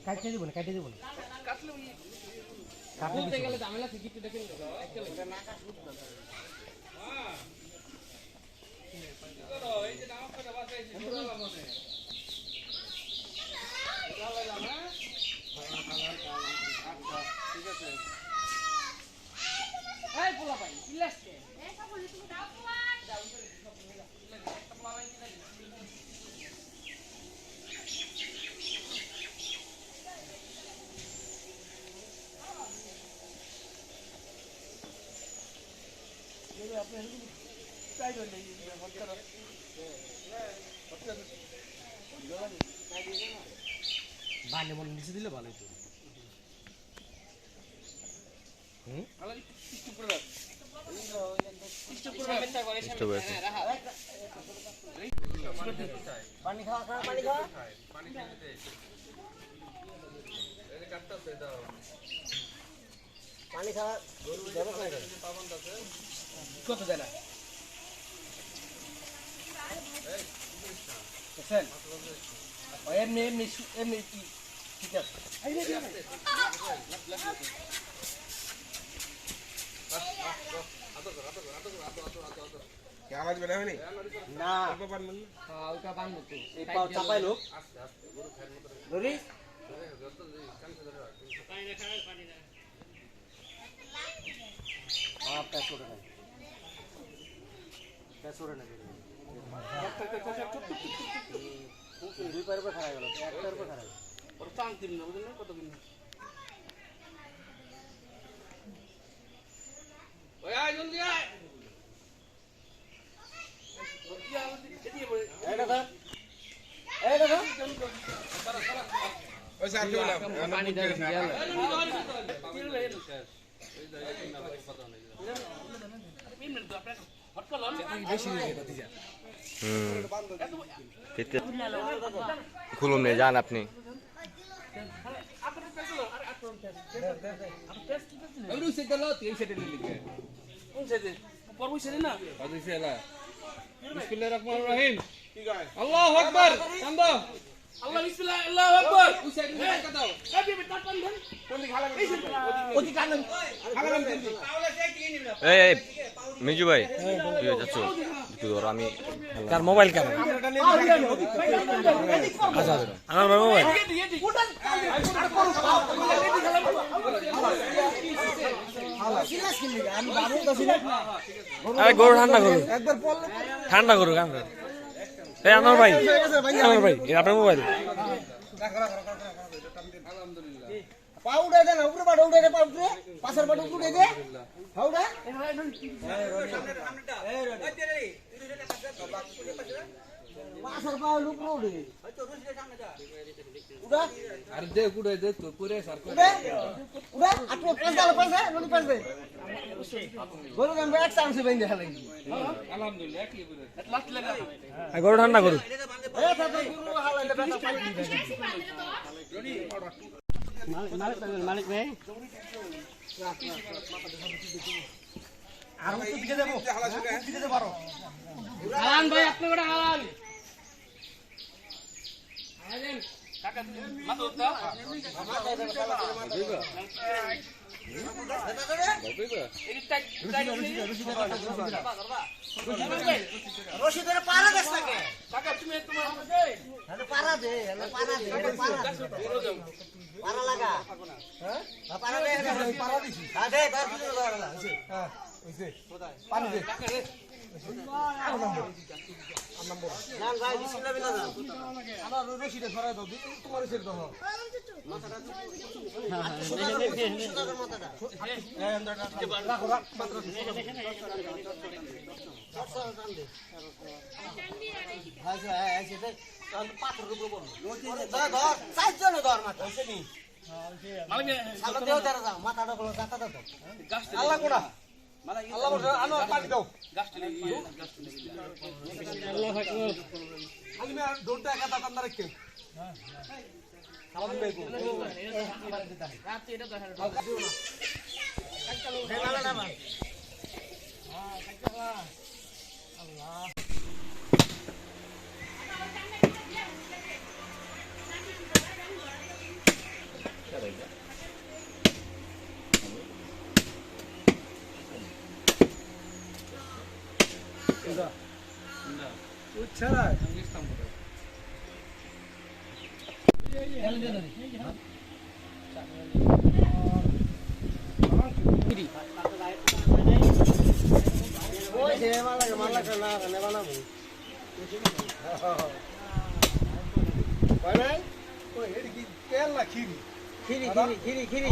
কাটতে দিব না কাটতে দিব না কাটলে কাটতে গেলে ঝামেলা থেকে একটু দেখেন এটা না কাটুক না হ্যাঁ করো এই যে নাম করে বাসাইছি পুরো মনে ভালো লাগে না আচ্ছা ঠিক আছে এই পোলা ভাই ইলাস্টে এই সব বলি তুমি দাও পোলা দাও সব মিলা একটা পোলা ভাই কিনা বানে মন নিচে দিলে ভালো হতো পানি খাওয়া পানি খাওয়া পানি খাওয়া কত দেয় না এমনি এমনি এমনি ঠিক আছে আওয়াজ বের হয়নি না হ্যাঁ ওটা বানবো তো এই পাও চাপাই লোক ধরি প্যাস ওটা নাই প্যাস ওটা নাই দুই পায়ের উপর খাড়া গেল এক পায়ের উপর খাড়া গেল ওর টান দিন না বুঝলেন কত দিন ওই আয় জলদি আয় ওই স্যার কি বললাম পানি দেন খুলুন নে যান আপনি আল্লাহু আকবার কান্দো আল্লাহ বিসমিল্লাহ আল্লাহু আকবার ওই সাইডে টাকা দাও এই বিবি টান দেন কোন দিকে হালা ওদি টান দেন হালা দেন তাহলে সে কি নিবে এই এই মিজু ভাই তুই যাচ্ছ একটু ধর আমি কার মোবাইল কেন আচ্ছা আমার মোবাইল আরে গরু ঠান্ডা করুন ঠান্ডা করুক আমরা এই আমার ভাই এই আপনার মোবাইল পাউডা দে না উপরে পাউডা উড়ে দে পাউডা পাশের পাউডা উড়ে দে পাউডা পাশের পাউডা উড়ে দে উড়া আরে দে গুড়ে দে তো পুরে সার উড়া উড়া আটো পাঁচ দাও পাঁচ নদী পাঁচ দে গরু গান এক চান্স বেঁধে হালাই আলহামদুলিল্লাহ একলি পুরে লাস্ট লাগা গরু ঠান্ডা করুক এ তাতে গরু হালাইলে বেটা পানি মালিক ভাই আর তো দিকে দেবো দিকে দে পারো হালান ভাই আপনি ওটা হালান হালান কাকা মাথা উঠা রশিদের পারা দেশ থাকে কাকা তুমি তোমার আরে পারা দে পারা লাগা হ্যাঁ পারা দে পারা দিছি হ্যাঁ দে ধর ভিতরে ধর না হ্যাঁ হইছে পানি দে কাকা রে জান ভাই বিসমিল্লাহ বিনা জান আমার রশিদে ধরাই দাও তোমার রশিদ দাও মাথাটা মাথাটা রাখো রাখ মাত্র পাথর উপর বল ধর ধর চারজন ধর মাথা হইছে নি মালিক সামনে দেও তারা যাও মাথাটা বলো জাতা দাও গাছ আল্লাহ কোড়া আল্লাহ বলে আনো পানি দাও আল্লাহু আকবার আমি দৌড়টা একা দাঁড়ান রাখতে সালাম বেগো রাত এটা দেখা উচ্ছা না ওই যে মালা না নে বানাবো ওই এর কি তেল না খিরি খিরি